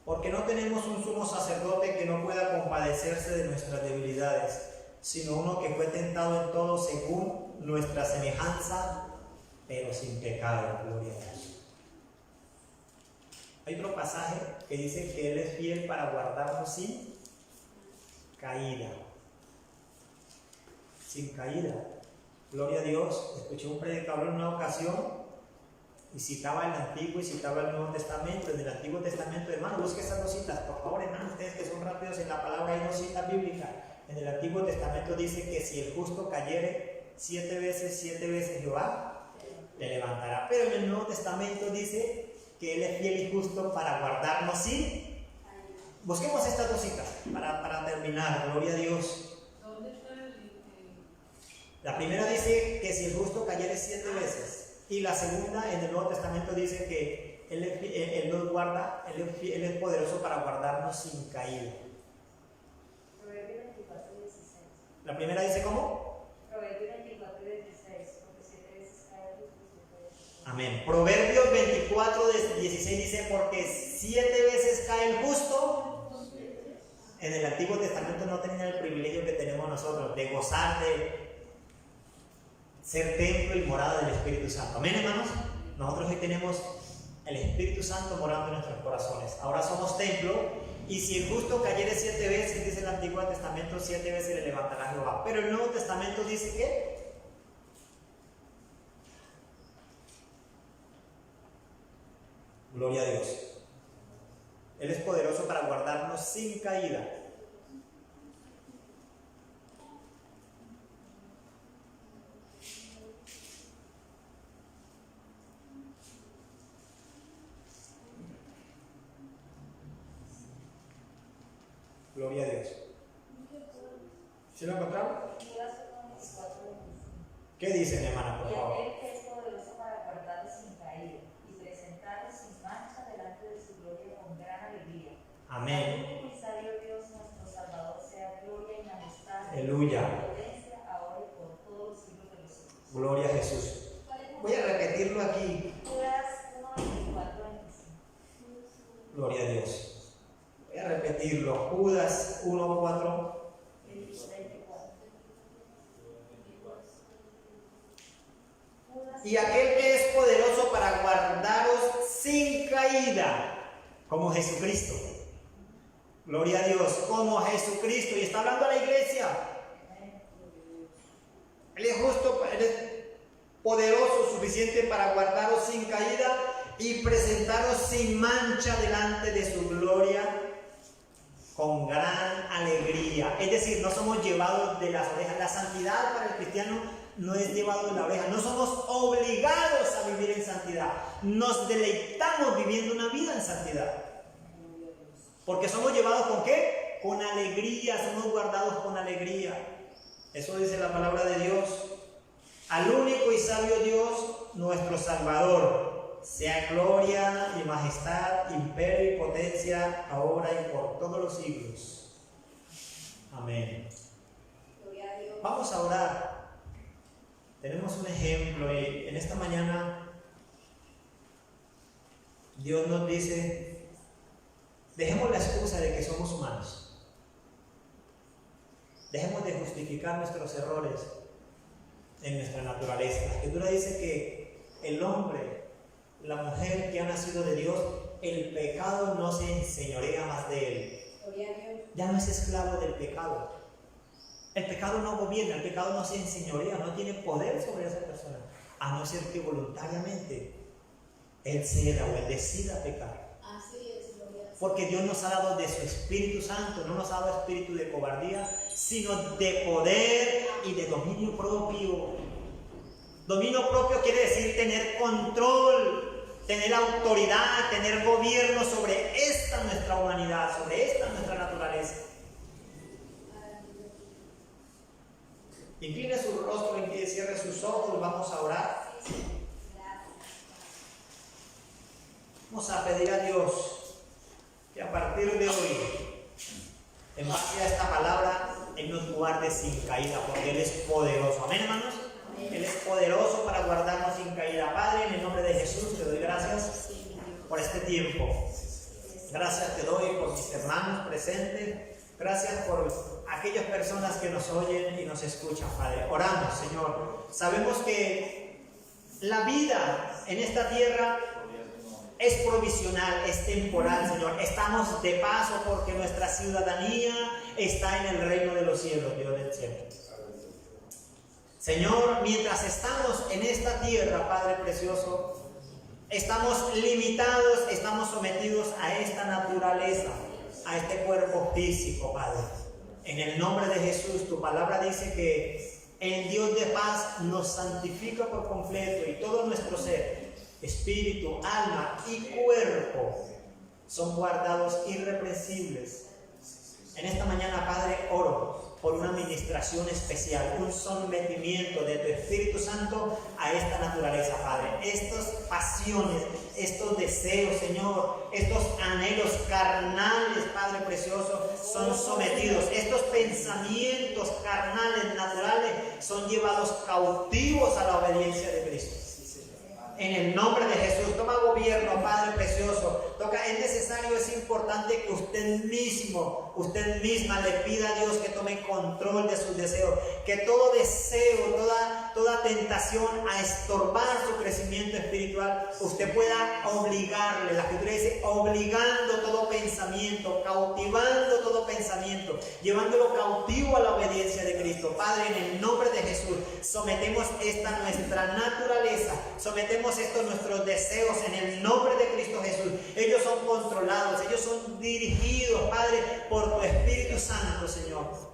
Porque no tenemos un sumo sacerdote que no pueda compadecerse de nuestras debilidades, sino uno que fue tentado en todo según nuestra semejanza, pero sin pecado. Gloria a Dios. Hay otro pasaje que dice que Él es fiel para guardarnos sin caída. Sin caída. Gloria a Dios. Escuché un predicador en una ocasión y citaba el Antiguo y citaba el Nuevo Testamento. En el Antiguo Testamento, hermano, busque esas dos citas, por favor, hermano, ustedes que son rápidos en la palabra, hay dos citas bíblicas. En el Antiguo Testamento dice que si el justo cayere 7 veces Jehová le levantará. Pero en el Nuevo Testamento dice que Él es fiel y justo para guardarnos sin. Busquemos estas dos citas para terminar. Gloria a Dios. La primera dice que si el justo cayere 7 veces. Y la segunda, en el Nuevo Testamento, dice que Él nos guarda, Él es poderoso para guardarnos sin caída. Proverbios 24:16. La primera dice ¿cómo? Proverbios 24:16. Porque 7 veces cae el justo y 7 veces. Amén. Proverbios 24:16 dice, porque 7 veces cae el justo. En el Antiguo Testamento no tenían el privilegio que tenemos nosotros de gozar de ser templo y morada del Espíritu Santo. Amén, hermanos. Nosotros hoy tenemos el Espíritu Santo morando en nuestros corazones. Ahora somos templo, y si el justo cayere 7 veces, dice el Antiguo Testamento, 7 veces le levantará Jehová. Pero el Nuevo Testamento dice que Gloria a Dios. Él es poderoso para guardarnos sin caída. Gloria a Dios. ¿Sí lo encontraron? ¿Qué dice mi hermana, por Y favor? aquel que es poderoso para guardarlos sin caída y presentarlos sin mancha delante de su gloria con gran alegría. Amén. Al único y sabio Dios nuestro Salvador sea gloria y majestad, Aleluya. y potencia ahora y por todos los siglos de los siglos. Gloria a Jesús. Voy a repetirlo aquí. Judas 1:24-25. Gloria a Dios. Voy a repetirlo. Judas 1:4. Y aquel que es poderoso para guardaros sin caída, como Jesucristo. Gloria a Dios, como Jesucristo. Y está hablando a la iglesia. Él es justo, Él es poderoso, suficiente para guardaros sin caída y presentaros sin mancha delante de su gloria con gran alegría. Es decir, no somos llevados de las orejas. La santidad para el cristiano no es llevado de la oreja. No somos obligados a vivir en santidad. Nos deleitamos viviendo una vida en santidad. Porque somos llevados ¿con qué? Con alegría, somos guardados con alegría. Eso dice la palabra de Dios. Al único y sabio Dios, nuestro Salvador, sea gloria y majestad, imperio y potencia, ahora y por todos los siglos. Amén. Vamos a orar. Tenemos un ejemplo y en esta mañana Dios nos dice, dejemos la excusa de que somos humanos. Dejemos de justificar nuestros errores en nuestra naturaleza. La Escritura dice que el hombre, la mujer que ha nacido de Dios, el pecado no se enseñorea más de él. Ya no es esclavo del pecado. El pecado no gobierna, el pecado no se enseñorea, no tiene poder sobre esa persona, a no ser que voluntariamente él ceda o él decida pecar. Así es, Porque Dios nos ha dado de su Espíritu Santo, no nos ha dado espíritu de cobardía, sino de poder y de dominio propio. Dominio propio quiere decir tener control, tener autoridad, tener gobierno sobre esta nuestra humanidad, sobre esta nuestra naturaleza. Incline su rostro y cierre sus ojos, vamos a orar. Vamos a pedir a Dios que a partir de hoy, en base a esta palabra, Él nos guarde sin caída, porque Él es poderoso. Amén, hermanos. Él es poderoso para guardarnos sin caída. Padre, en el nombre de Jesús te doy gracias por este tiempo. Gracias te doy por mis hermanos presentes. Gracias por aquellas personas que nos oyen y nos escuchan, Padre. Oramos, Señor. Sabemos que la vida en esta tierra es provisional, es temporal, Señor. Estamos de paso porque nuestra ciudadanía está en el reino de los cielos, Dios del cielo. Señor, mientras estamos en esta tierra, Padre precioso, estamos limitados, estamos sometidos a esta naturaleza, a este cuerpo físico, Padre. En el nombre de Jesús, tu palabra dice que el Dios de paz nos santifica por completo y todo nuestro ser, espíritu, alma y cuerpo son guardados irreprensibles. En esta mañana, Padre, oro por una administración especial, un sometimiento de tu Espíritu Santo a esta naturaleza, Padre. Estas pasiones, estos deseos, Señor, estos anhelos carnales, Padre precioso, son sometidos. Estos pensamientos carnales, naturales, son llevados cautivos a la obediencia de Cristo. En el nombre de Jesús, toma gobierno, Padre precioso. Es necesario, es importante que usted mismo, usted misma le pida a Dios que tome control de sus deseos. Que todo deseo, toda tentación a estorbar su crecimiento espiritual, usted pueda obligarle, la escritura dice, obligando todo pensamiento, cautivando todo pensamiento, llevándolo cautivo a la obediencia de Cristo. Padre, en el nombre de Jesús, sometemos esta nuestra naturaleza, sometemos estos nuestros deseos en el nombre de Cristo Jesús. Ellos son controlados, ellos son dirigidos, Padre, por tu Espíritu Santo, Señor.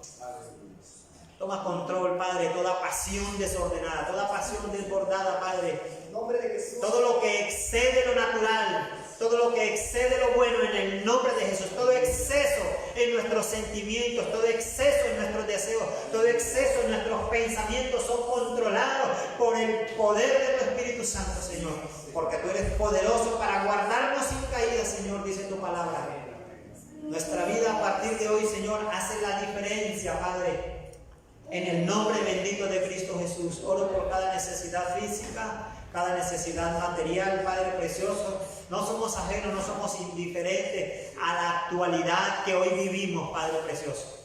Toma control, Padre, toda pasión desordenada, toda pasión desbordada, Padre. En nombre de Jesús. Todo lo que excede lo natural, todo lo que excede lo bueno en el nombre de Jesús, todo exceso en nuestros sentimientos, todo exceso en nuestros deseos, todo exceso en nuestros pensamientos son controlados por el poder de tu Espíritu Santo, Señor. Porque tú eres poderoso para guardarnos sin caída, Señor, dice tu palabra. Nuestra vida a partir de hoy, Señor, hace la diferencia, Padre. En el nombre bendito de Cristo Jesús, oro por cada necesidad física, cada necesidad material, Padre precioso. No somos ajenos, no somos indiferentes a la actualidad que hoy vivimos, Padre precioso.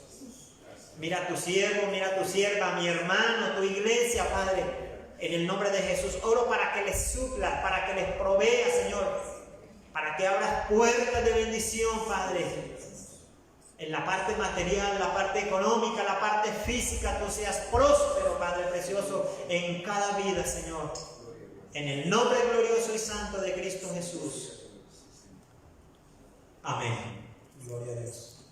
Mira a tu siervo, mira a tu sierva, mi hermano, tu iglesia, Padre. En el nombre de Jesús, oro para que les supla, para que les provea, Señor, para que abras puertas de bendición, Padre. En la parte material, la parte económica, la parte física, tú seas próspero, Padre precioso, en cada vida, Señor. En el nombre glorioso y santo de Cristo Jesús. Amén. Gloria a Dios.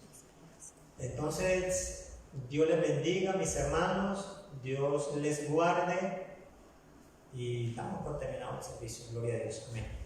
Entonces, Dios les bendiga, mis hermanos. Dios les guarde. Y damos por terminado el servicio. Gloria a Dios. Amén.